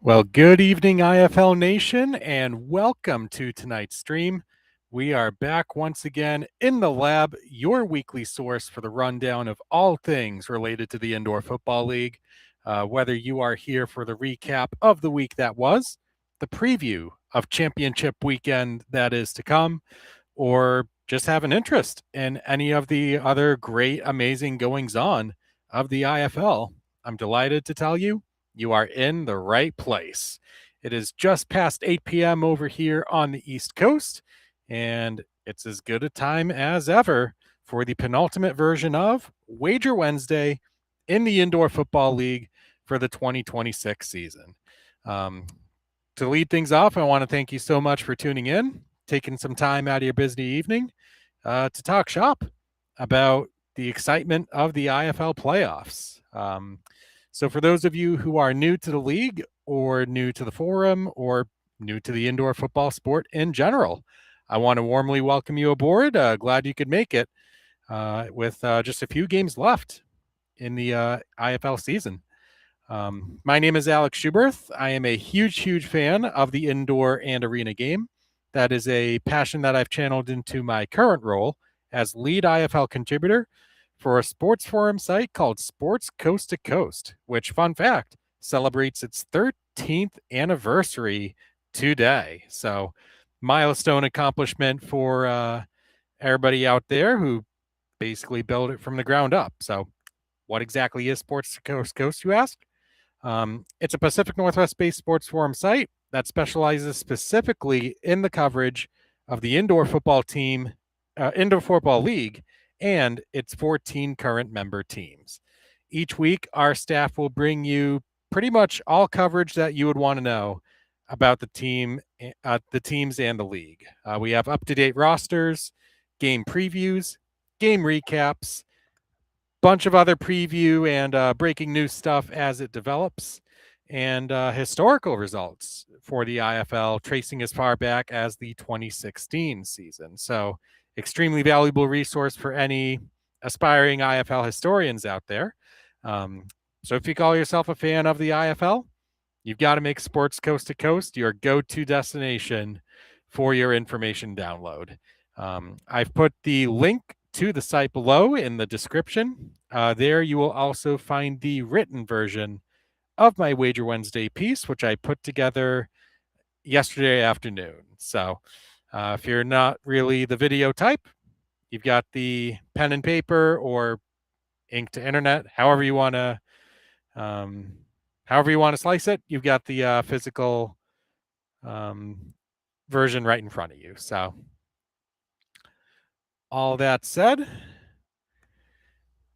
Well, good evening, IFL Nation, and welcome to tonight's stream. We are back once again in the lab, your weekly source for the rundown of all things related to the Indoor Football League. Whether you are here for the recap of the week that was, the preview of championship weekend that is to come, or just have an interest in any of the other great, amazing goings on of the IFL, I'm delighted to tell you, you are in the right place. It is just past 8 p.m. over here on the East Coast, and it's as good a time as ever for the penultimate version of Wager Wednesday in the Indoor Football League for the 2026 season. To lead things off, I want to thank you so much for tuning in, taking some time out of your busy evening to talk shop about the excitement of the IFL playoffs. So for those of you who are new to the league or new to the forum or new to the indoor football sport in general, I want to warmly welcome you aboard. Glad you could make it with just a few games left in the IFL season. My name is Alex Schuberth. I am a huge fan of the indoor and arena game. That is a passion that I've channeled into my current role as lead IFL contributor for a sports forum site called Sports Coast to Coast, which, fun fact, celebrates its 13th anniversary today. So, milestone accomplishment for everybody out there who basically built it from the ground up. So, what exactly is Sports Coast to Coast, you ask? It's a Pacific Northwest-based sports forum site that specializes specifically in the coverage of the indoor football league, and its 14 current member teams. Each week, our staff will bring you pretty much all coverage that you would want to know about the teams and the league. We have up-to-date rosters, game previews, game recaps, bunch of other preview and breaking news stuff as it develops, and historical results for the IFL tracing as far back as the 2016 season. So extremely valuable resource for any aspiring IFL historians out there. So if you call yourself a fan of the IFL, you've got to make Sports Coast to Coast your go-to destination for your information download. I've put the link to the site below in the description. There you will also find the written version of my Wager Wednesday piece, which I put together yesterday afternoon. So if you're not really the video type, you've got the pen and paper or ink to internet, however you want to slice it. You've got the physical version right in front of you. So all that said,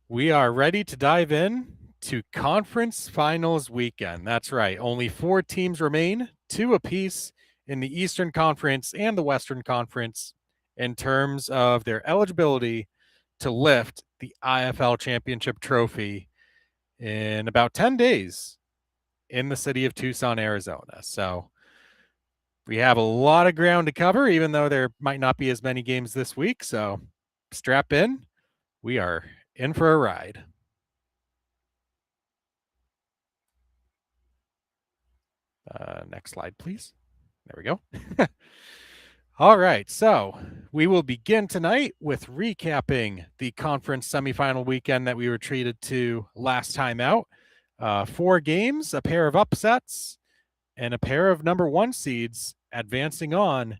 we are ready to dive in to conference finals weekend. That's right. Only 4 teams remain, 2 apiece in the Eastern Conference and the Western Conference in terms of their eligibility to lift the IFL Championship trophy in about 10 days in the city of Tucson, Arizona. So we have a lot of ground to cover, even though there might not be as many games this week. So strap in. We are in for a ride. Next slide, please. There we go. All right, so we will begin tonight with recapping the conference semifinal weekend that we were treated to last time out. 4 games, a pair of upsets, and a pair of number 1 seeds advancing on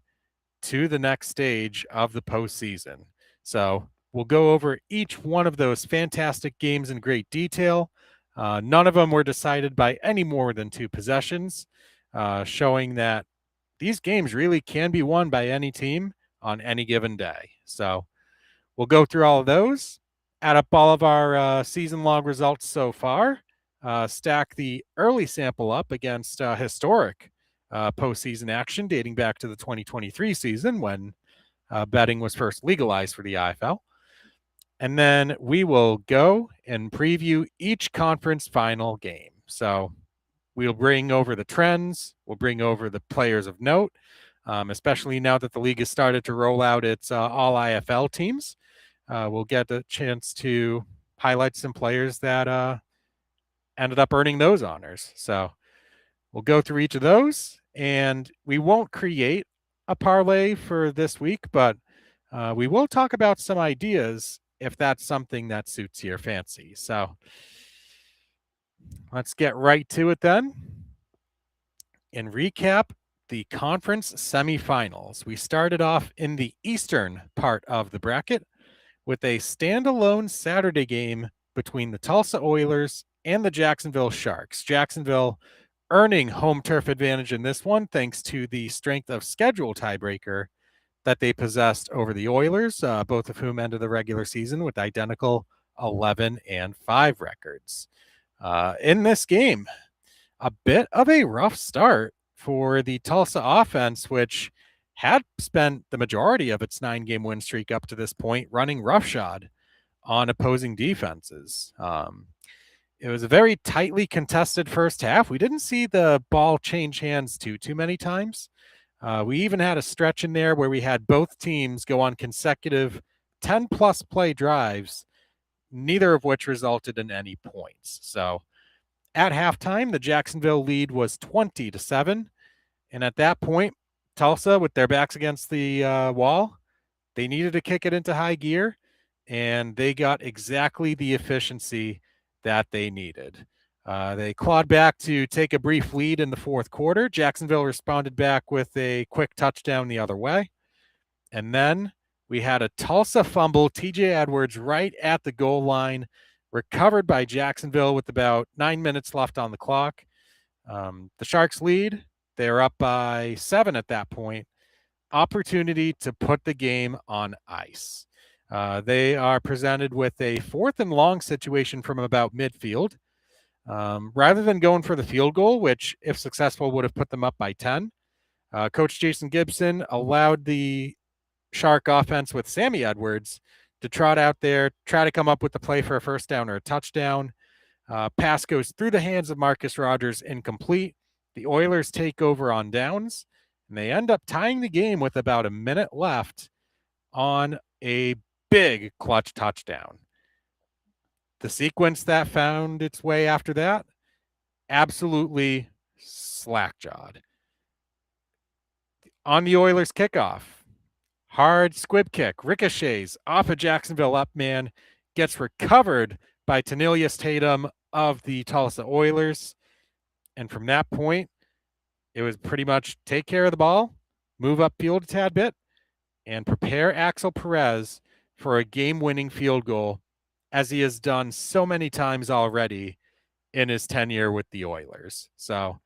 to the next stage of the postseason. So we'll go over each one of those fantastic games in great detail. None of them were decided by any more than 2 possessions, showing that these games really can be won by any team on any given day. So we'll go through all of those, add up all of our season-long results so far, stack the early sample up against historic postseason action dating back to the 2023 season when betting was first legalized for the IFL. And then we will go and preview each conference final game. So we'll bring over the trends. We'll bring over the players of note, especially now that the league has started to roll out its all IFL teams. We'll get a chance to highlight some players that ended up earning those honors. So We'll go through each of those, and we won't create a parlay for this week, but we will talk about some ideas if that's something that suits your fancy. So let's get right to it then and recap the conference semifinals. We started off in the eastern part of the bracket with a standalone Saturday game between the Tulsa Oilers and the Jacksonville Sharks. Jacksonville earning home turf advantage in this one thanks to the strength of schedule tiebreaker that they possessed over the Oilers, both of whom ended the regular season with identical 11-5 records. In this game, a bit of a rough start for the Tulsa offense, which had spent the majority of its 9-game win streak up to this point running roughshod on opposing defenses. It was a very tightly contested first half. We didn't see the ball change hands too many times. We even had a stretch in there where we had both teams go on consecutive 10-plus play drives, neither of which resulted in any points. So at halftime, the Jacksonville lead was 20-7. And at that point, Tulsa, with their backs against the wall, they needed to kick it into high gear, and they got exactly the efficiency that they needed. They clawed back to take a brief lead in the fourth quarter. Jacksonville responded back with a quick touchdown the other way. And then we had a Tulsa fumble, TJ Edwards right at the goal line, recovered by Jacksonville with about 9 minutes left on the clock. The Sharks lead. They're up by 7 at that point. Opportunity to put the game on ice. They are presented with a 4th and long situation from about midfield. Rather than going for the field goal, which, if successful, would have put them up by 10, Coach Jason Gibson allowed the Shark offense with Sammy Edwards to trot out there, try to come up with the play for a first down or a touchdown. Pass goes through the hands of Marcus Rogers, incomplete. The Oilers take over on downs, and they end up tying the game with about a minute left on a big clutch touchdown. The sequence that found its way after that, absolutely slack-jawed. On the Oilers kickoff, hard squib kick, ricochets off a Jacksonville up man, gets recovered by Tanilius Tatum of the Tulsa Oilers. And from that point, it was pretty much take care of the ball, move upfield a tad bit, and prepare Axel Perez for a game-winning field goal, as he has done so many times already in his tenure with the Oilers. So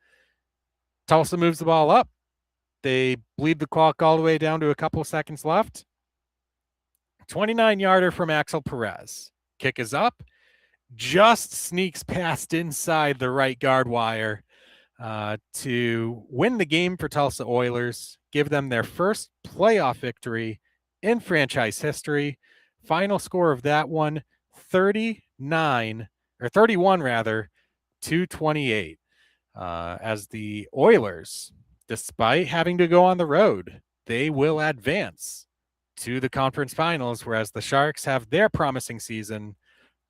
Tulsa moves the ball up. They bleed the clock all the way down to a couple of seconds left. 29-yarder from Axel Perez. Kick is up. Just sneaks past inside the right guard wire to win the game for Tulsa Oilers, give them their first playoff victory in franchise history. Final score of that one, 31 to 28. As the Oilers, despite having to go on the road, they will advance to the conference finals, whereas the Sharks have their promising season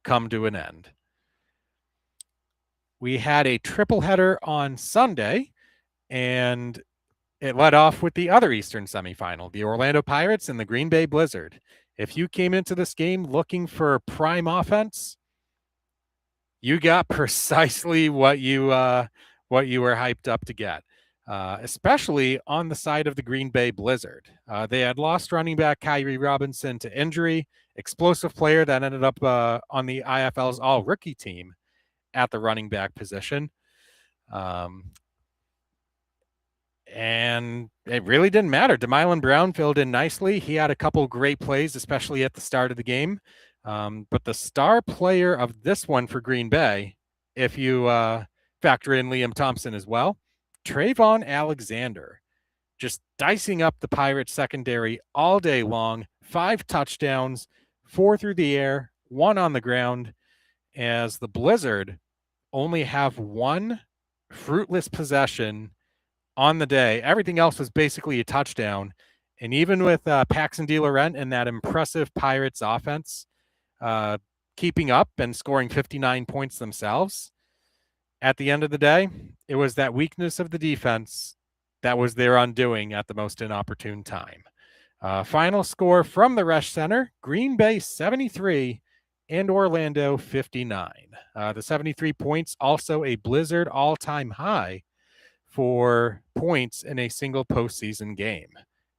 come to an end. We had a triple header on Sunday, and it led off with the other Eastern semifinal, the Orlando Pirates and the Green Bay Blizzard. If you came into this game looking for prime offense, you got precisely what you were hyped up to get, especially on the side of the Green Bay Blizzard. They had lost running back Kyrie Robinson to injury, explosive player that ended up on the IFL's all-rookie team at the running back position. And it really didn't matter. DeMylan Brown filled in nicely. He had a couple great plays, especially at the start of the game. But the star player of this one for Green Bay, if you factor in Liam Thompson as well, Trayvon Alexander, just dicing up the Pirates secondary all day long. 5 touchdowns, 4 through the air, 1 on the ground, as the Blizzard only have 1 fruitless possession on the day. Everything else was basically a touchdown. And even with Paxton DeLaurent and that impressive Pirates offense keeping up and scoring 59 points themselves, At the end of the day, it was that weakness of the defense that was their undoing at the most inopportune time. Final score from the Resch Center, Green Bay 73 and Orlando 59. The 73 points, also a Blizzard all-time high for points in a single postseason game.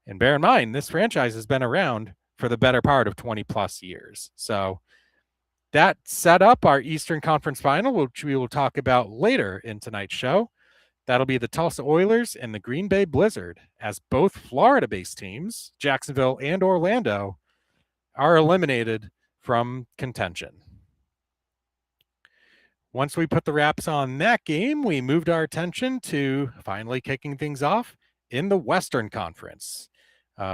And bear in mind, this franchise has been around for the better part of 20 plus years. So that set up our Eastern Conference Final, which we will talk about later in tonight's show. That'll be the Tulsa Oilers and the Green Bay Blizzard, as both Florida-based teams, Jacksonville and Orlando, are eliminated from contention. Once we put the wraps on that game, we moved our attention to finally kicking things off in the Western Conference.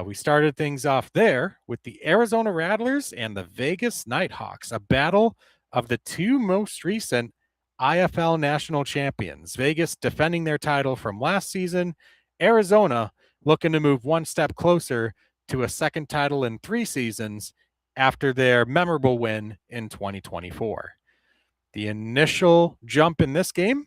We started things off there with the Arizona Rattlers and the Vegas Nighthawks, a battle of the two most recent IFL national champions. Vegas defending their title from last season, Arizona looking to move one step closer to a second title in 3 seasons after their memorable win in 2024. The initial jump in this game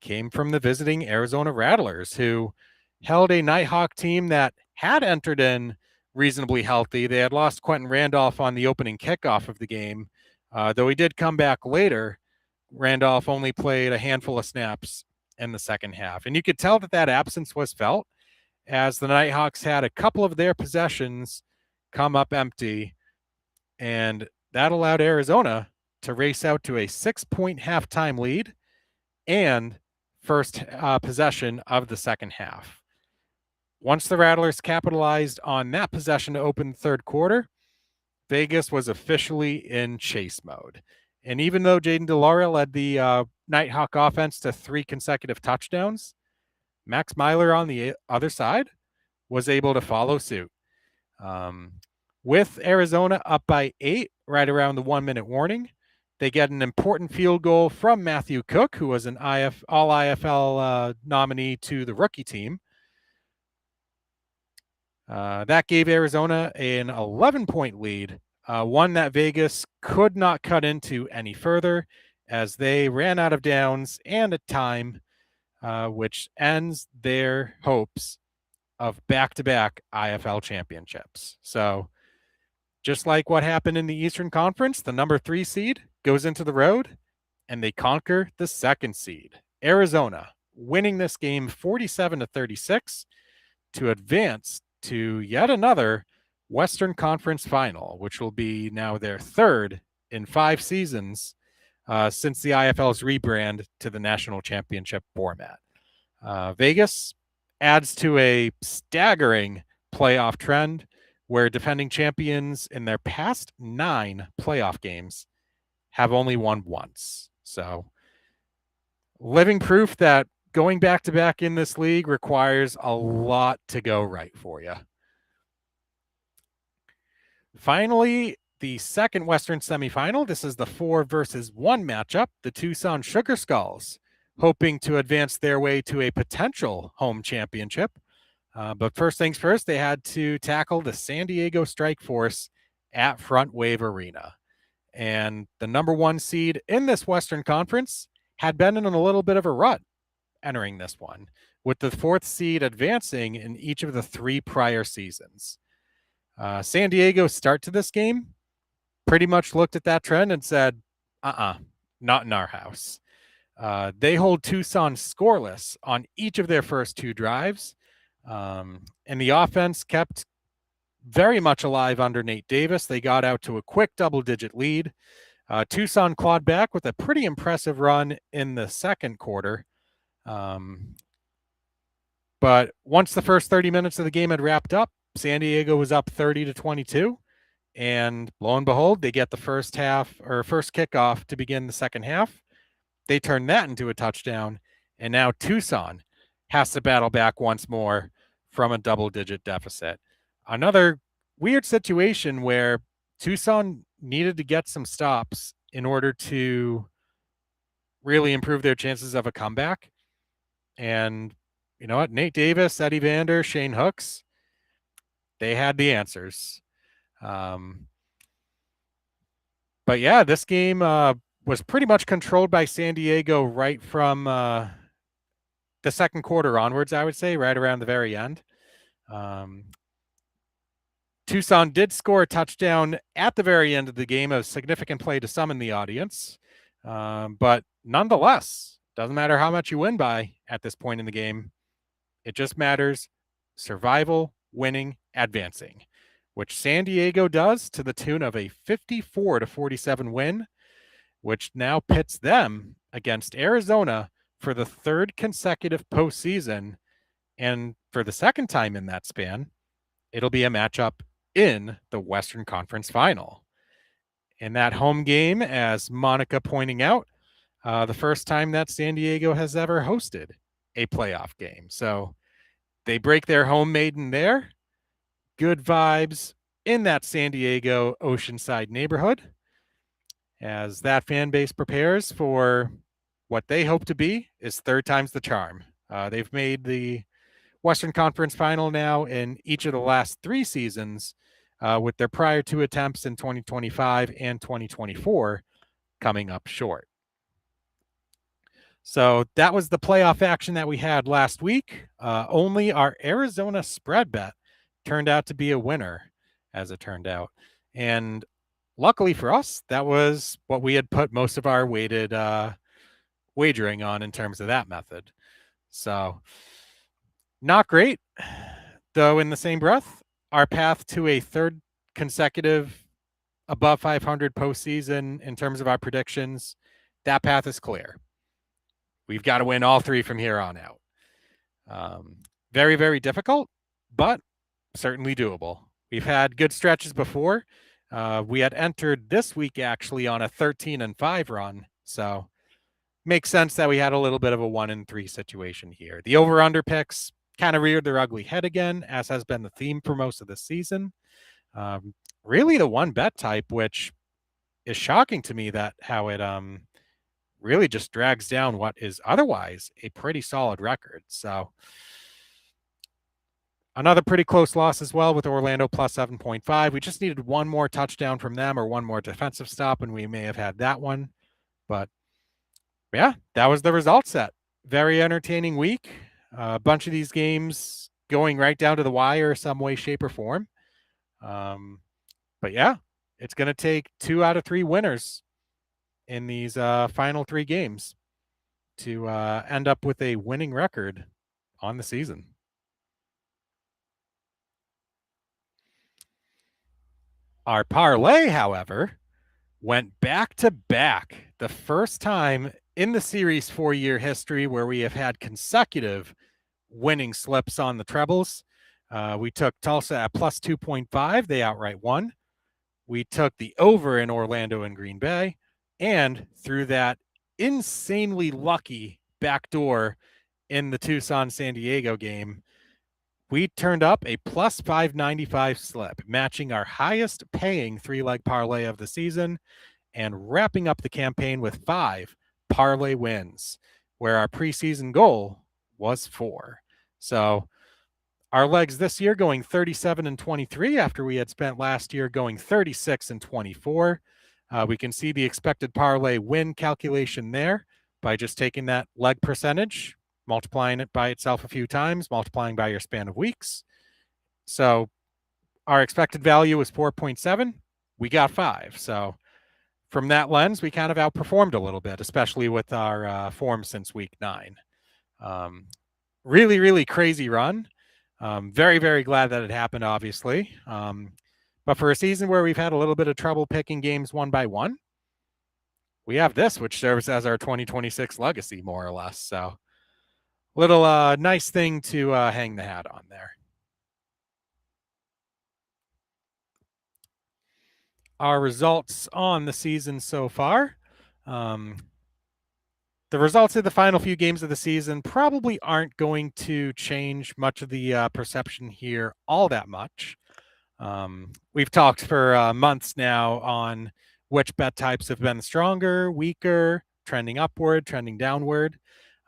came from the visiting Arizona Rattlers, who held a Nighthawk team that had entered in reasonably healthy. They had lost Quentin Randolph on the opening kickoff of the game, though he did come back later. Randolph only played a handful of snaps in the second half. And you could tell that that absence was felt as the Nighthawks had a couple of their possessions come up empty, and that allowed Arizona to race out to a 6-point halftime lead and first possession of the second half. Once the Rattlers capitalized on that possession to open the third quarter, Vegas was officially in chase mode. And even though Jaden DeLaura led the Nighthawk offense to 3 consecutive touchdowns, Max Myler on the other side was able to follow suit. With Arizona up by 8 right around the 1-minute warning, they get an important field goal from Matthew Cook, who was an All-IFL nominee to the rookie team. That gave Arizona an 11-point lead, one that Vegas could not cut into any further as they ran out of downs and a time, which ends their hopes of back-to-back IFL championships. So just like what happened in the Eastern Conference, the number 3 seed goes into the road and they conquer the 2nd seed, Arizona, winning this game 47-36 to advance to yet another Western Conference final, which will be now their 3rd in 5 seasons since the IFL's rebrand to the national championship format. Vegas adds to a staggering playoff trend where defending champions in their past 9 playoff games have only won once. So, living proof that going back-to-back in this league requires a lot to go right for you. Finally, the second Western semifinal. This is the 4 versus 1 matchup. The Tucson Sugar Skulls hoping to advance their way to a potential home championship. But first things first, they had to tackle the San Diego Strike Force at Front Wave Arena. And the number 1 seed in this Western Conference had been in a little bit of a rut entering this one, with the 4th seed advancing in each of the 3 prior seasons. San Diego's start to this game pretty much looked at that trend and said, not in our house. They hold Tucson scoreless on each of their first 2 drives. And the offense kept very much alive under Nate Davis. They got out to a quick double-digit lead. Tucson clawed back with a pretty impressive run in the second quarter. But once the first 30 minutes of the game had wrapped up, San Diego was up 30-22. And lo and behold, they get the first kickoff to begin the second half. They turn that into a touchdown. And now Tucson has to battle back once more from a double-digit deficit. Another weird situation where Tucson needed to get some stops in order to really improve their chances of a comeback. And you know what? Nate Davis, Eddie Vander, Shane Hooks, they had the answers. But yeah, this game was pretty much controlled by San Diego right from the second quarter onwards, I would say, right around the very end. Tucson did score a touchdown at the very end of the game, a significant play to some in the audience. But nonetheless, doesn't matter how much you win by at this point in the game. It just matters survival, winning, advancing, which San Diego does to the tune of a 54-47 win, which now pits them against Arizona for the third consecutive postseason. And for the second time in that span, it'll be a matchup in the Western Conference Final. In that home game, as Monica pointing out, the first time that San Diego has ever hosted a playoff game. So they break their home maiden there. Good vibes in that San Diego Oceanside neighborhood as that fan base prepares for what they hope to be is third time's the charm. They've made the Western Conference Final now in each of the last 3 seasons, with their prior 2 attempts in 2025 and 2024 coming up short. So that was the playoff action that we had last week. Only our Arizona spread bet turned out to be a winner, as it turned out. And luckily for us, that was what we had put most of our weighted wagering on in terms of that method. So not great, though in the same breath, our path to a third consecutive above 500 postseason in terms of our predictions, that path is clear. We've got to win all 3 from here on out. Very, very difficult, but certainly doable. We've had good stretches before. We had entered this week actually on a 13-5 run, so makes sense that we had a little bit of a 1-3 situation here. The over-under picks kind of reared their ugly head again, as has been the theme for most of the season. Really the one bet type, which is shocking to me that how it really just drags down what is otherwise a pretty solid record. So another pretty close loss as well with Orlando plus 7.5. We just needed one more touchdown from them or one more defensive stop, and we may have had that one. But yeah, that was the result set. Very entertaining week. A bunch of these games going right down to the wire some way, shape, or form. But yeah, it's going to take 2 out of 3 winners in these final 3 games to end up with a winning record on the season. Our parlay, however, went back to back. The first time in the series 4-year history where we have had consecutive winning slips on the trebles. We took Tulsa at plus 2.5. They outright won. We took the over in Orlando and Green Bay. And through that insanely lucky backdoor in the Tucson San Diego game, we turned up a plus 595 slip, matching our highest paying 3-leg parlay of the season and wrapping up the campaign with 5 parlay wins, where our preseason goal was 4. So our legs this year going 37-23 after we had spent last year going 36-24. We can see the expected parlay win calculation there by just taking that leg percentage, multiplying it by itself a few times, multiplying by your span of weeks. So our expected value was 4.7. We got 5. So from that lens, we kind of outperformed a little bit, especially with our form since week 9. Really, really crazy run. Very, very glad that it happened, obviously. But for a season where we've had a little bit of trouble picking games one by one, we have this, which serves as our 2026 legacy, more or less. So little nice thing to hang the hat on there. Our results on the season so far. The results of the final few games of the season probably aren't going to change much of the perception here all that much. We've talked for months now on which bet types have been stronger, weaker, trending upward, trending downward.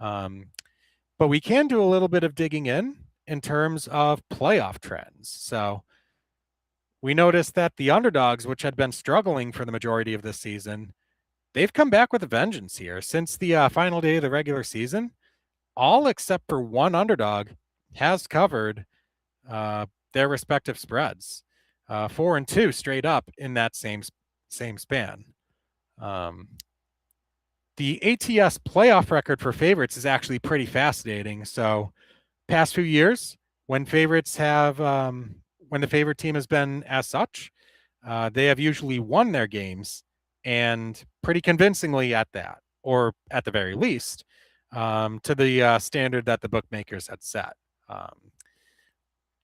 But we can do a little bit of digging in terms of playoff trends. So we noticed that the underdogs, which had been struggling for the majority of this season, they've come back with a vengeance here. Since the final day of the regular season, all except for one underdog has covered their respective spreads. 4-2 straight up in that same span. The ATS playoff record for favorites is actually pretty fascinating. So, past few years, when favorites have, when the favorite team has been as such, they have usually won their games, and pretty convincingly at that, or at the very least, to the standard that the bookmakers had set.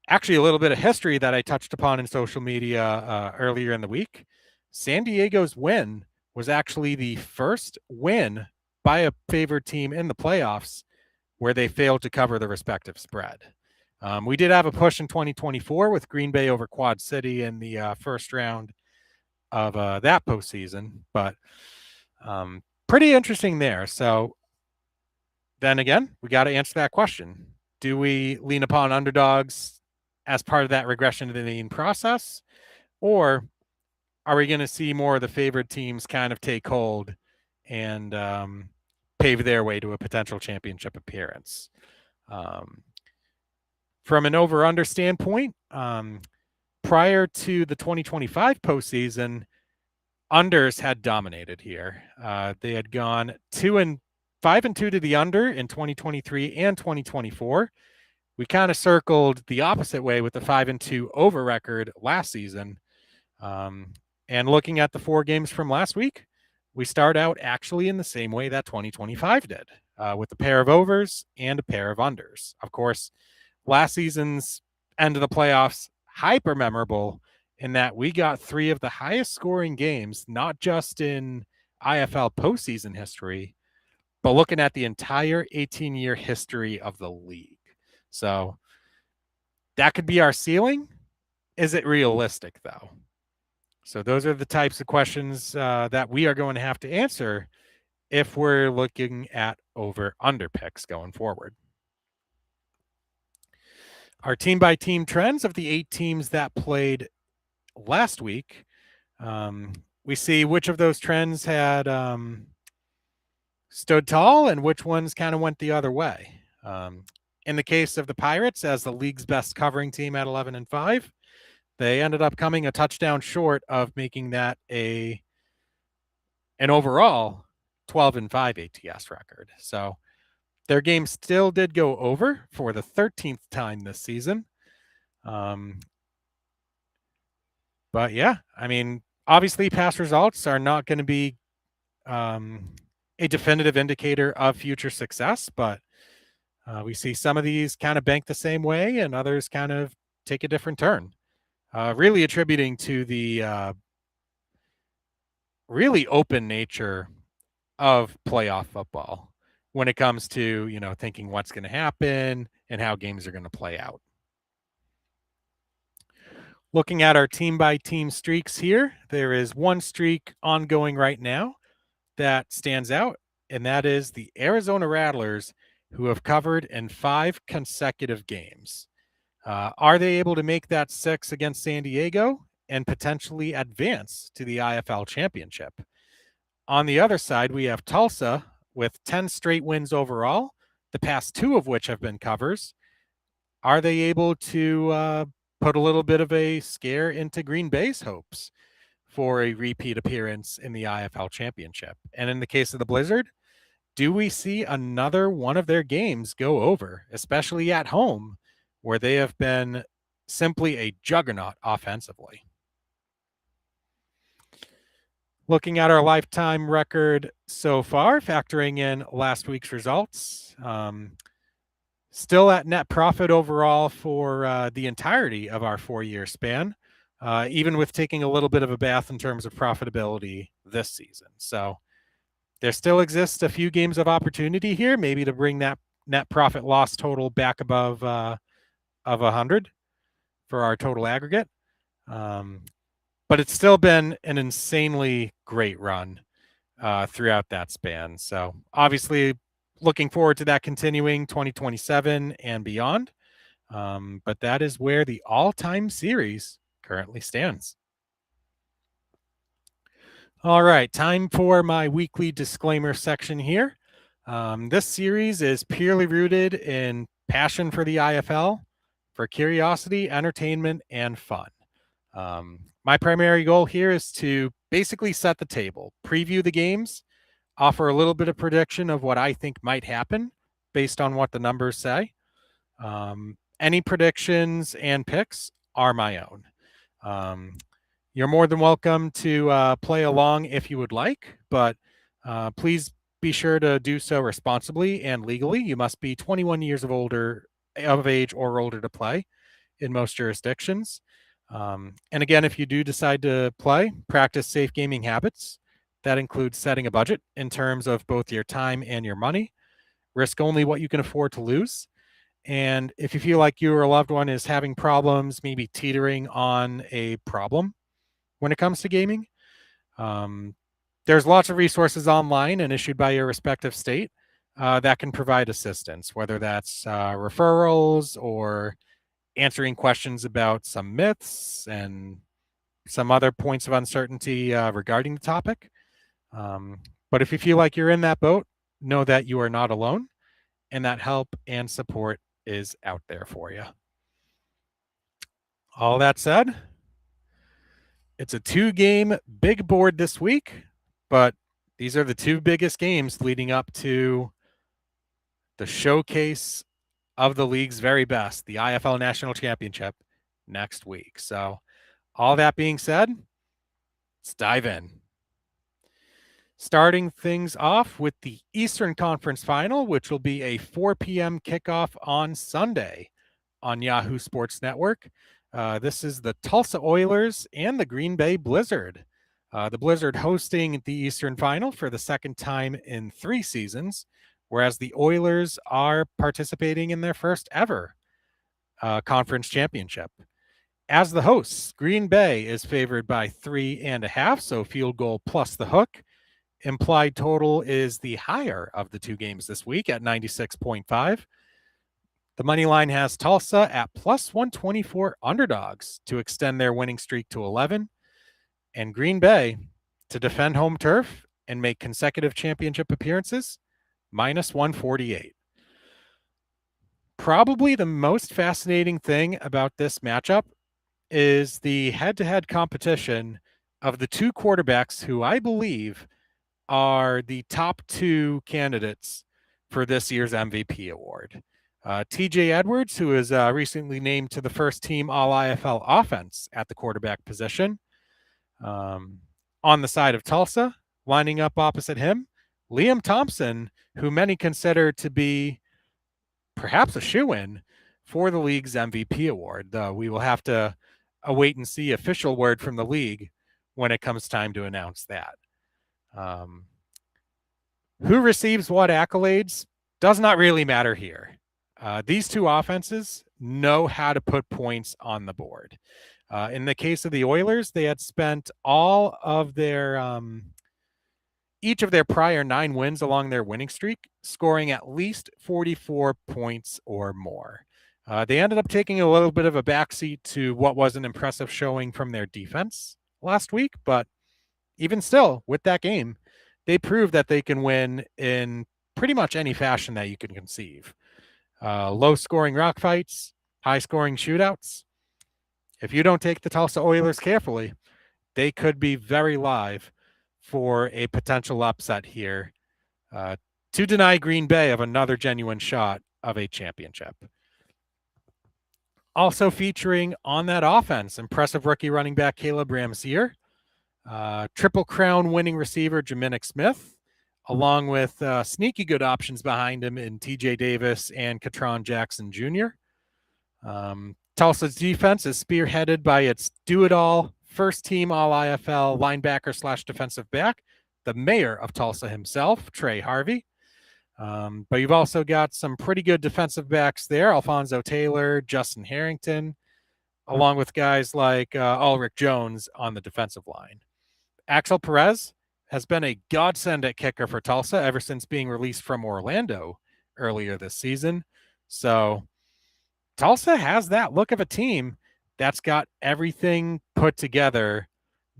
Actually, a little bit of history that I touched upon in social media earlier in the week. San Diego's win was actually the first win by a favored team in the playoffs where they failed to cover the respective spread. We did have a push in 2024 with Green Bay over Quad City in the first round of that postseason, but pretty interesting there. So then again, we got to answer that question. Do we lean upon underdogs as part of that regression to the mean process, or are we going to see more of the favored teams kind of take hold and pave their way to a potential championship appearance? From an over-under standpoint, prior to the 2025 postseason, unders had dominated here. They had gone 5-2 to the under in 2023 and 2024. We kind of circled the opposite way with the 5-2 over record last season. And looking at the 4 games from last week, we start out actually in the same way that 2025 did, with a pair of overs and a pair of unders. Of course, last season's end of the playoffs, hyper memorable in that we got 3 of the highest scoring games, not just in IFL postseason history, but looking at the entire 18-year history of the league. So that could be our ceiling. Is it realistic, though? So those are the types of questions that we are going to have to answer if we're looking at over-under picks going forward. Our team-by-team trends of the 8 teams that played last week, we see which of those trends had stood tall and which ones kind of went the other way. In the case of the Pirates, as the league's best covering team at 11-5, they ended up coming a touchdown short of making that an overall 12-5 ATS record. So their game still did go over for the 13th time this season. But yeah, I mean, obviously past results are not going to be a definitive indicator of future success, but we see some of these kind of bank the same way and others kind of take a different turn. Really attributing to the really open nature of playoff football when it comes to, thinking what's going to happen and how games are going to play out. Looking at our team-by-team streaks here, there is one streak ongoing right now that stands out, and that is the Arizona Rattlers, who have covered in 5 consecutive games. Are they able to make that 6 against San Diego and potentially advance to the IFL championship? On the other side, we have Tulsa with 10 straight wins overall, the past 2 of which have been covers. Are they able to put a little bit of a scare into Green Bay's hopes for a repeat appearance in the IFL championship? And in the case of the Blizzard, do we see another one of their games go over, especially at home, where they have been simply a juggernaut offensively? Looking at our lifetime record so far, factoring in last week's results, still at net profit overall for the entirety of our 4-year span, even with taking a little bit of a bath in terms of profitability this season. So there still exists a few games of opportunity here, maybe to bring that net profit loss total back above of 100 for our total aggregate. But it's still been an insanely great run throughout that span. So obviously looking forward to that continuing 2027 and beyond. But that is where the all-time series currently stands. All right, time for my weekly disclaimer section here. This series is purely rooted in passion for the IFL, for curiosity, entertainment, and fun. My primary goal here is to basically set the table, preview the games, offer a little bit of prediction of what I think might happen based on what the numbers say. Any predictions and picks are my own. Um, you're more than welcome to play along if you would like, but please be sure to do so responsibly and legally. You must be 21 years of age or older to play in most jurisdictions. And again, if you do decide to play, practice safe gaming habits. That includes setting a budget in terms of both your time and your money. Risk only what you can afford to lose. And if you feel like you or a loved one is having problems, maybe teetering on a problem when it comes to gaming, um, there's lots of resources online and issued by your respective state that can provide assistance, whether that's referrals or answering questions about some myths and some other points of uncertainty regarding the topic. Um, but if you feel like you're in that boat, know that you are not alone and that help and support is out there for you. All that said, it's a 2-game big board this week, but these are the 2 biggest games leading up to the showcase of the league's very best, the IFL National Championship, next week. So, all that being said, let's dive in. Starting things off with the Eastern Conference Final, which will be a 4 p.m. kickoff on Sunday on Yahoo Sports Network. This is the Tulsa Oilers and the Green Bay Blizzard. The Blizzard hosting the Eastern Final for the second time in 3 seasons, whereas the Oilers are participating in their first ever conference championship. As the hosts, Green Bay is favored by 3.5, so field goal plus the hook. Implied total is the higher of the 2 games this week at 96.5. The money line has Tulsa at plus 124 underdogs to extend their winning streak to 11, and Green Bay to defend home turf and make consecutive championship appearances, minus 148. Probably the most fascinating thing about this matchup is the head-to-head competition of the 2 quarterbacks who I believe are the top 2 candidates for this year's MVP award. TJ Edwards, who is recently named to the first team All IFL offense at the quarterback position. On the side of Tulsa, lining up opposite him, Liam Thompson, who many consider to be perhaps a shoo-in for the league's MVP award, though we will have to await and see official word from the league when it comes time to announce that. Who receives what accolades does not really matter here. These 2 offenses know how to put points on the board. In the case of the Oilers, they had spent all of their each of their prior 9 wins along their winning streak, scoring at least 44 points or more. They ended up taking a little bit of a backseat to what was an impressive showing from their defense last week, but even still, with that game, they proved that they can win in pretty much any fashion that you can conceive. Low-scoring rock fights, high-scoring shootouts. If you don't take the Tulsa Oilers carefully, they could be very live for a potential upset here to deny Green Bay of another genuine shot of a championship. Also featuring on that offense, impressive rookie running back Caleb Ramsier, Triple Crown winning receiver Jaminik Smith, along with sneaky good options behind him in TJ Davis and Katron Jackson Jr. Tulsa's defense is spearheaded by its do-it-all, first-team All-IFL linebacker / defensive back, the mayor of Tulsa himself, Trey Harvey. But you've also got some pretty good defensive backs there, Alfonso Taylor, Justin Harrington, along with guys like Ulrich Jones on the defensive line. Axel Perez has been a godsend at kicker for Tulsa ever since being released from Orlando earlier this season. So Tulsa has that look of a team that's got everything put together,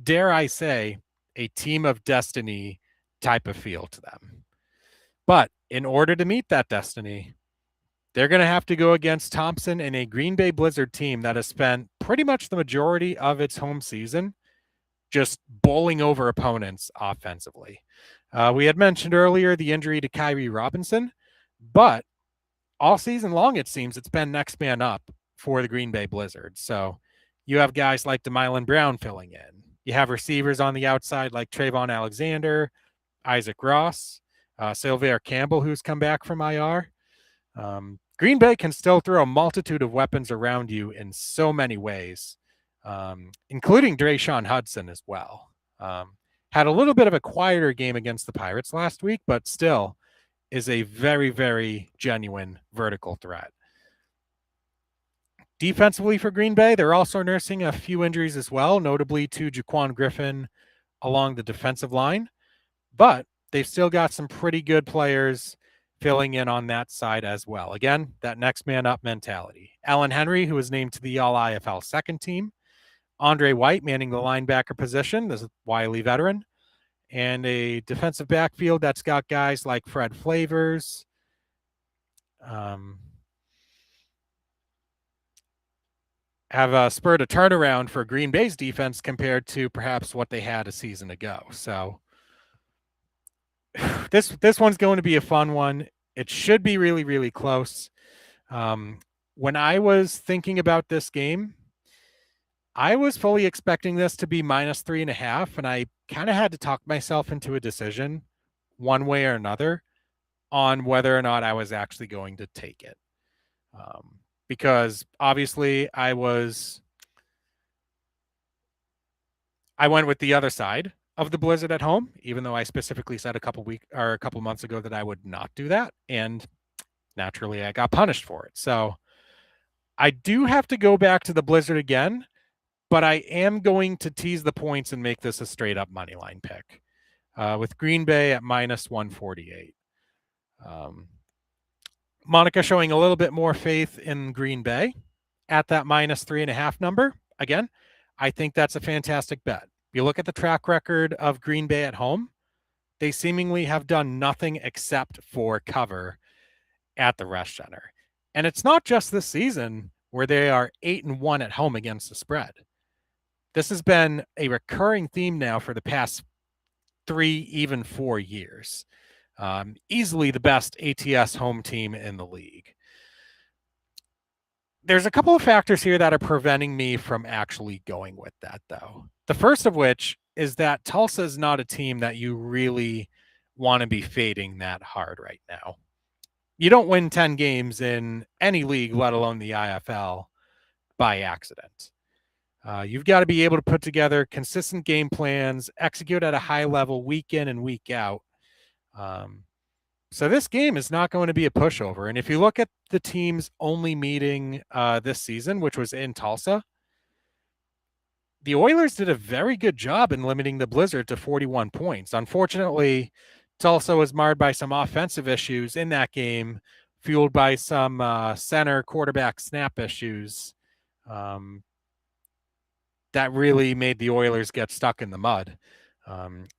dare I say, a team of destiny type of feel to them. But in order to meet that destiny, they're going to have to go against Thompson and a Green Bay Blizzard team that has spent pretty much the majority of its home season just bowling over opponents offensively. We had mentioned earlier the injury to Kyrie Robinson, but all season long, it seems it's been next man up for the Green Bay Blizzard. So you have guys like DeMylan Brown filling in. You have receivers on the outside like Trayvon Alexander, Isaac Ross, Sylvain Campbell, who's come back from IR. Green Bay can still throw a multitude of weapons around you in so many ways, including Drayshawn Hudson as well. Had a little bit of a quieter game against the Pirates last week, but still is a very, very genuine vertical threat. Defensively for Green Bay, they're also nursing a few injuries as well, notably to Jaquan Griffin along the defensive line. But they've still got some pretty good players filling in on that side as well. Again, that next man up mentality. Allen Henry, who was named to the All-IFL second team. Andre White manning the linebacker position, this is Wiley veteran. And a defensive backfield that's got guys like Fred Flavors. Have spurred a turnaround for Green Bay's defense compared to perhaps what they had a season ago. So this one's going to be a fun one. It should be really, really close. When I was thinking about this game, I was fully expecting this to be -3.5, and I kind of had to talk myself into a decision one way or another on whether or not I was actually going to take it. Because obviously I went with the other side of the Blizzard at home, even though I specifically said a couple months ago that I would not do that. And naturally I got punished for it. So I do have to go back to the Blizzard again, but I am going to tease the points and make this a straight up money line pick with Green Bay at -148. Monica showing a little bit more faith in Green Bay at that -3.5 number. Again, I think that's a fantastic bet. You look at the track record of Green Bay at home, they seemingly have done nothing except for cover at the Resch Center. And it's not just this season where they are 8-1 at home against the spread. This has been a recurring theme now for the past 3, even 4 years. Easily the best ATS home team in the league. There's a couple of factors here that are preventing me from actually going with that, though. The first of which is that Tulsa is not a team that you really want to be fading that hard right now. You don't win 10 games in any league, let alone the IFL, by accident. You've got to be able to put together consistent game plans, execute at a high level week in and week out. So this game is not going to be a pushover. And if you look at the teams only meeting this season, which was in Tulsa, the Oilers did a very good job in limiting the Blizzard to 41 points. Unfortunately, Tulsa was marred by some offensive issues in that game, fueled by some center quarterback snap issues that really made the Oilers get stuck in the mud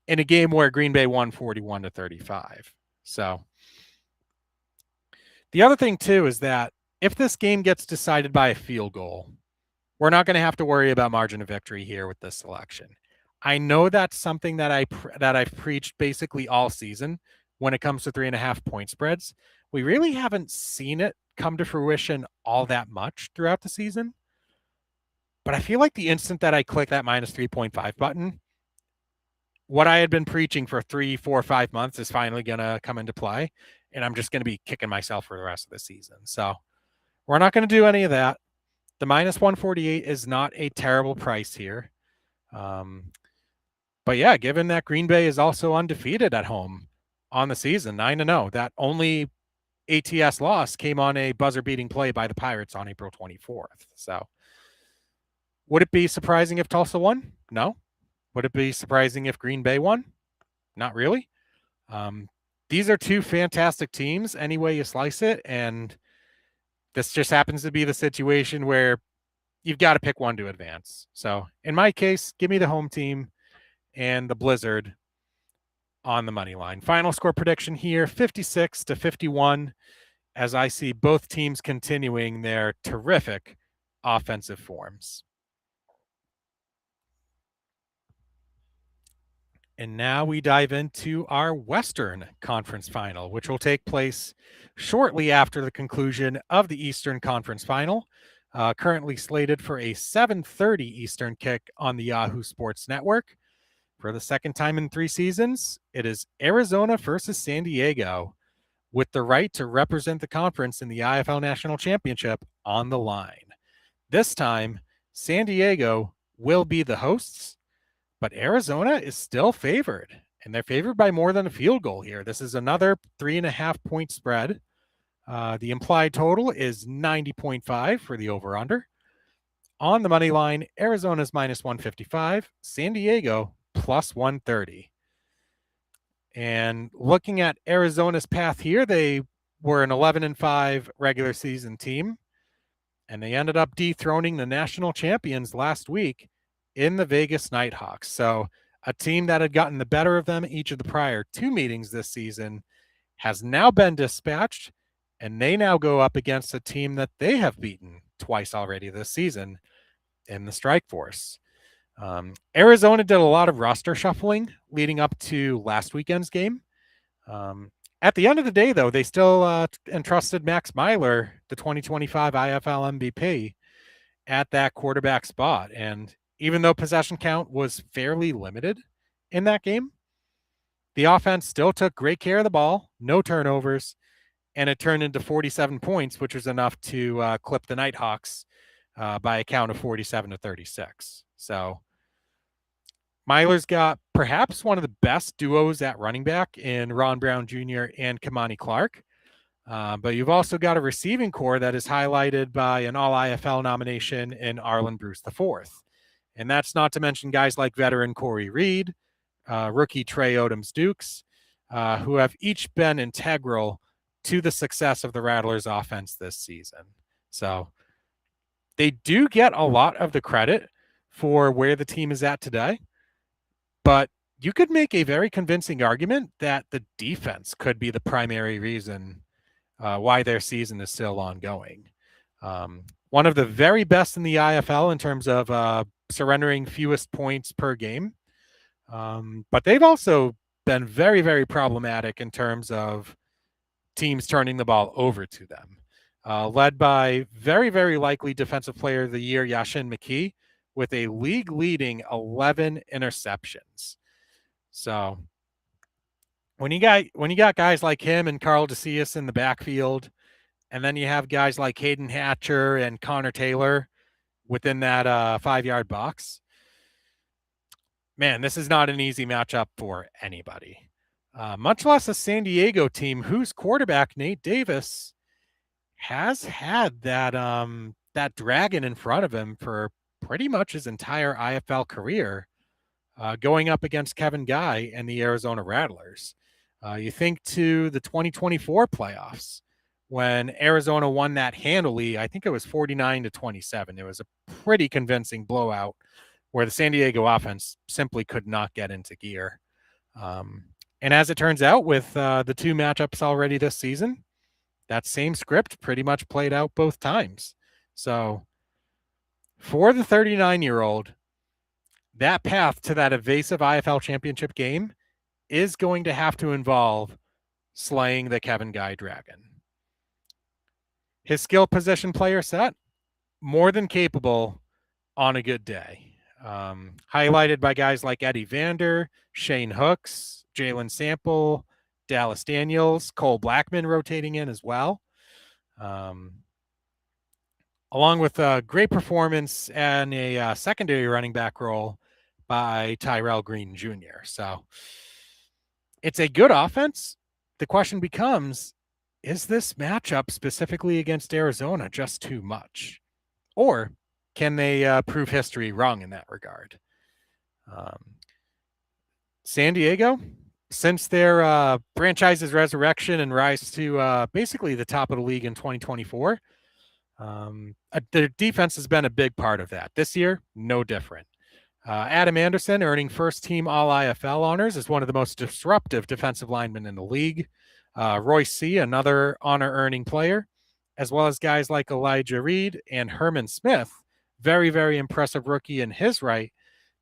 in a game where Green Bay won 41-35. So the other thing, too, is that if this game gets decided by a field goal, we're not going to have to worry about margin of victory here with this selection. I know that's something that I've preached basically all season when it comes to 3.5 point spreads. We really haven't seen it come to fruition all that much throughout the season. But I feel like the instant that I click that -3.5 button, what I had been preaching for 3, 4, 5 months is finally going to come into play. And I'm just going to be kicking myself for the rest of the season. So we're not going to do any of that. The -148 is not a terrible price here. But yeah, given that Green Bay is also undefeated at home on the season, 9-0, that only ATS loss came on a buzzer-beating play by the Pirates on April 24th. So would it be surprising if Tulsa won? No. Would it be surprising if Green Bay won? Not really. These are two fantastic teams any way you slice it, and this just happens to be the situation where you've got to pick one to advance. So in my case, give me the home team, and the Blizzard on the money line. Final score prediction here, 56-51, as I see both teams continuing their terrific offensive forms. And now we dive into our Western Conference Final, which will take place shortly after the conclusion of the Eastern Conference Final, currently slated for a 7:30 Eastern kick on the Yahoo Sports Network. For the second time in 3 seasons, it is Arizona versus San Diego, with the right to represent the conference in the IFL National Championship on the line. This time, San Diego will be the hosts, but Arizona is still favored, and they're favored by more than a field goal here. This is another 3.5-point spread. The implied total is 90.5 for the over-under. On the money line, Arizona's minus 155, San Diego plus 130. And looking at Arizona's path here, they were an 11-5 regular season team, and they ended up dethroning the national champions last week in the Vegas Nighthawks. So a team that had gotten the better of them each of the prior 2 meetings this season has now been dispatched, and they now go up against a team that they have beaten twice already this season in the Strike Force. Arizona did a lot of roster shuffling leading up to last weekend's game. At the end of the day, though, they still entrusted Max Myler, the 2025 IFL MVP, at that quarterback spot. And even though possession count was fairly limited in that game, the offense still took great care of the ball, no turnovers, and it turned into 47 points, which was enough to clip the Nighthawks by a count of 47-36. So Myler's got perhaps one of the best duos at running back in Ron Brown Jr. and Kamani Clark. But you've also got a receiving core that is highlighted by an All-IFL nomination in Arlen Bruce IV. And that's not to mention guys like veteran Corey Reed, rookie Trey Odoms-Dukes, who have each been integral to the success of the Rattlers offense this season. So they do get a lot of the credit for where the team is at today, but you could make a very convincing argument that the defense could be the primary reason why their season is still ongoing. One of the very best in the IFL in terms of surrendering fewest points per game. But they've also been very, very problematic in terms of teams turning the ball over to them. Led by very, very likely Defensive Player of the Year, Yashin McKee, with a league-leading 11 interceptions. So when you got guys like him and Carl DeCius in the backfield, and then you have guys like Hayden Hatcher and Connor Taylor within that 5-yard box, man, this is not an easy matchup for anybody. Much less a San Diego team whose quarterback, Nate Davis, has had that dragon in front of him for pretty much his entire IFL career, going up against Kevin Guy and the Arizona Rattlers. You think to the 2024 playoffs when Arizona won that handily. I think it was 49-27. It was a pretty convincing blowout where the San Diego offense simply could not get into gear. And as it turns out, with the 2 matchups already this season, that same script pretty much played out both times. So for the 39-year-old, that path to that evasive IFL championship game is going to have to involve slaying the Kevin Guy Dragon. His skill position player set, more than capable on a good day. Highlighted by guys like Eddie Vander, Shane Hooks, Jalen Sample, Dallas Daniels, Cole Blackman rotating in as well. Along with a great performance and a secondary running back role by Tyrell Green Jr. So it's a good offense. The question becomes, is this matchup specifically against Arizona just too much? Or can they prove history wrong in that regard? San Diego, since their franchise's resurrection and rise to basically the top of the league in 2024, their defense has been a big part of that. This year, no different. Adam Anderson, earning first-team All-IFL honors, is one of the most disruptive defensive linemen in the league. Royce C., another honor-earning player, as well as guys like Elijah Reed and Herman Smith, very, very impressive rookie in his right,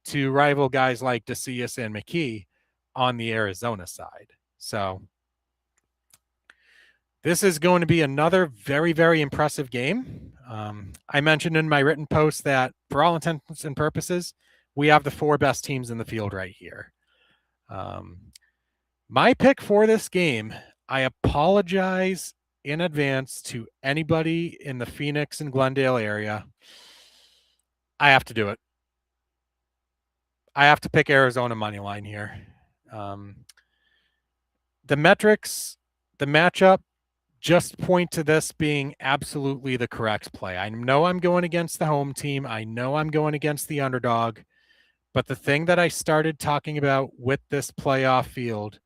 to rival guys like DeCius and McKee on the Arizona side. So this is going to be another very, very impressive game. I mentioned in my written post that for all intents and purposes, we have the 4 best teams in the field right here. My pick for this game, I apologize in advance to anybody in the Phoenix and Glendale area. I have to do it. I have to pick Arizona money line here. The metrics, the matchup, just point to this being absolutely the correct play. I know I'm going against the home team. I know I'm going against the underdog. But the thing that I started talking about with this playoff field,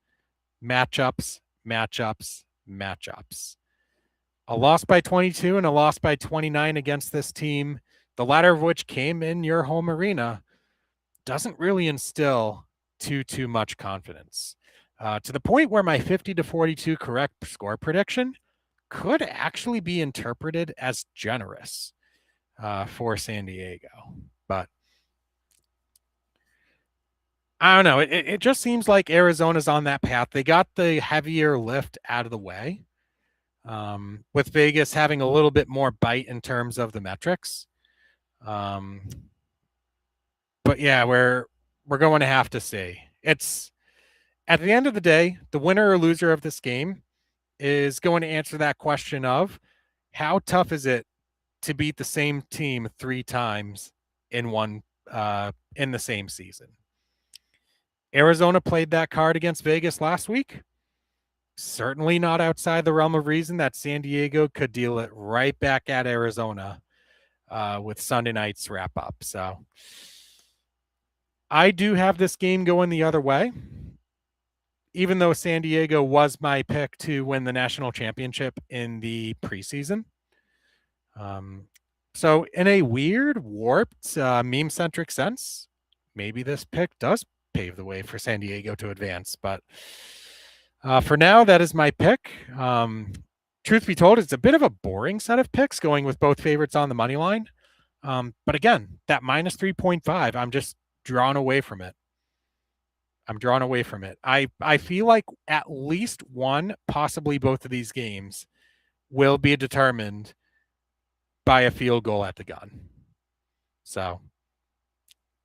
matchups, matchups, matchups. A loss by 22 and a loss by 29 against this team, the latter of which came in your home arena, doesn't really instill too much confidence. To the point where my 50-42 correct score prediction could actually be interpreted as generous for San Diego. But I don't know. It just seems like Arizona's on that path. They got the heavier lift out of the way, with Vegas having a little bit more bite in terms of the metrics. But yeah, we're going to have to see. It's at the end of the day, the winner or loser of this game is going to answer that question of how tough is it to beat the same team 3 times in in the same season. Arizona played that card against Vegas last week. Certainly not outside the realm of reason that San Diego could deal it right back at Arizona with Sunday night's wrap up. So I do have this game going the other way, even though San Diego was my pick to win the national championship in the preseason. So in a weird, warped, meme-centric sense, maybe this pick does pave the way for San Diego to advance. But for now, that is my pick. Truth be told, it's a bit of a boring set of picks going with both favorites on the money line. But again, that minus 3.5, I'm just drawn away from it. I feel like at least one, possibly both of these games will be determined by a field goal at the gun. So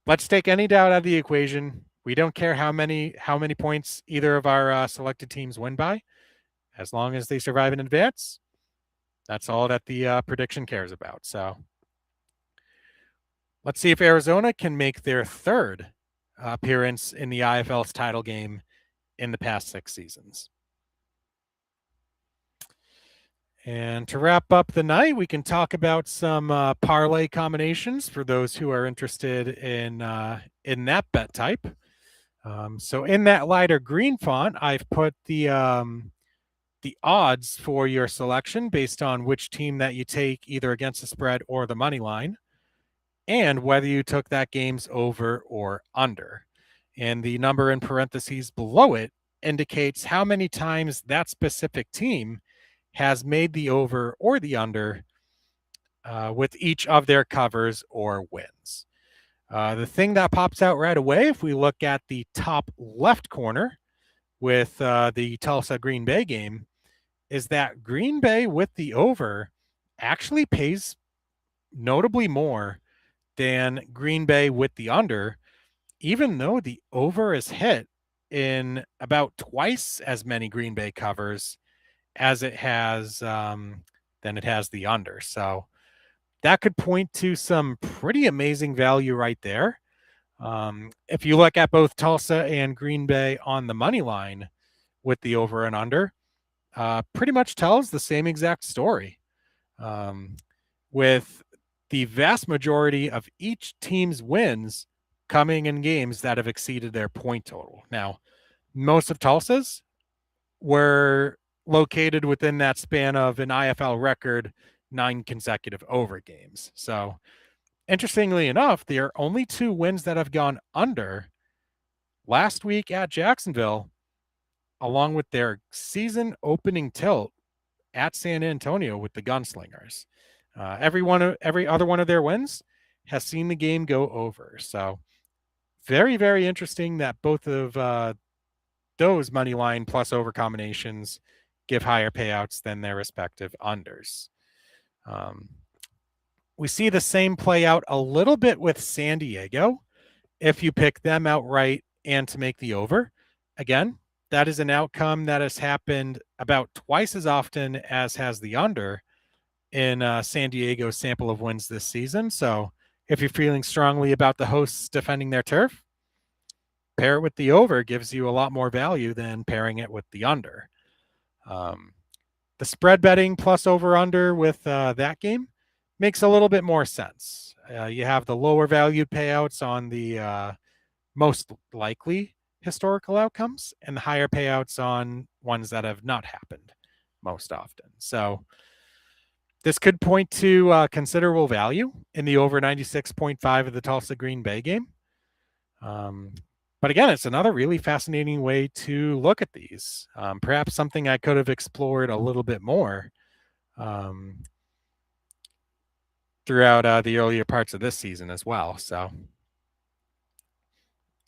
let's take any doubt out of the equation. We don't care how many points either of our selected teams win by, as long as they survive in advance. That's all that the prediction cares about. So let's see if Arizona can make their 3rd appearance in the IFL's title game in the past 6 seasons. And to wrap up the night, we can talk about some parlay combinations for those who are interested in that bet type. So in that lighter green font, I've put the odds for your selection based on which team that you take either against the spread or the money line, and whether you took that game's over or under. And the number in parentheses below it indicates how many times that specific team has made the over or the under with each of their covers or wins. The thing that pops out right away, if we look at the top left corner with the Tulsa Green Bay game, is that Green Bay with the over actually pays notably more than Green Bay with the under, even though the over is hit in about twice as many Green Bay covers as it has than it has the under. So that could point to some pretty amazing value right there. If you look at both Tulsa and Green Bay on the money line with the over and under, pretty much tells the same exact story, with the vast majority of each team's wins coming in games that have exceeded their point total. Now, most of Tulsa's were located within that span of an IFL record 9 consecutive over games. So interestingly enough, there are only 2 wins that have gone under last week at Jacksonville, along with their season opening tilt at San Antonio with the Gunslingers. Every other one of their wins has seen the game go over. So very, very interesting that both of those money line plus over combinations give higher payouts than their respective unders. We see the same play out a little bit with San Diego. If you pick them outright and to make the over, again, that is an outcome that has happened about twice as often as has the under in San Diego's sample of wins this season. So if you're feeling strongly about the hosts defending their turf, pair it with the over gives you a lot more value than pairing it with the under. The spread betting plus over under with that game makes a little bit more sense. You have the lower valued payouts on the most likely historical outcomes and the higher payouts on ones that have not happened most often. So this could point to considerable value in the over 96.5 of the Tulsa Green Bay game. But again, it's another really fascinating way to look at these. Perhaps something I could have explored a little bit more throughout the earlier parts of this season as well. So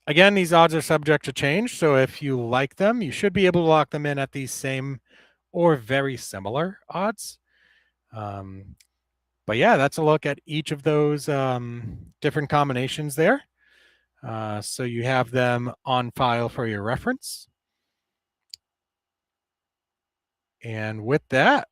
again, these odds are subject to change. So if you like them, you should be able to lock them in at these same or very similar odds. But yeah, that's a look at each of those different combinations there. So you have them on file for your reference. And with that,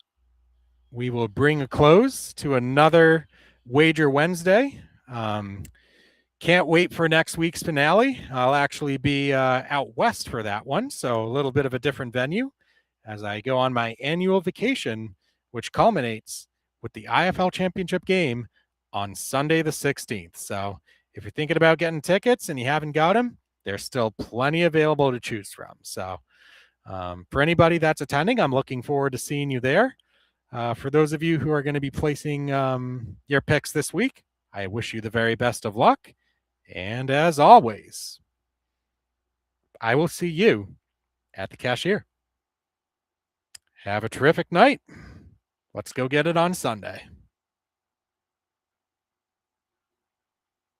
we will bring a close to another Wager Wednesday. Can't wait for next week's finale. I'll actually be out west for that one, so a little bit of a different venue as I go on my annual vacation, which culminates with the IFL Championship game on Sunday the 16th. So if you're thinking about getting tickets and you haven't got them, there's still plenty available to choose from. So for anybody that's attending, I'm looking forward to seeing you there. For those of you who are going to be placing your picks this week, I wish you the very best of luck. And as always, I will see you at the cashier. Have a terrific night. Let's go get it on Sunday.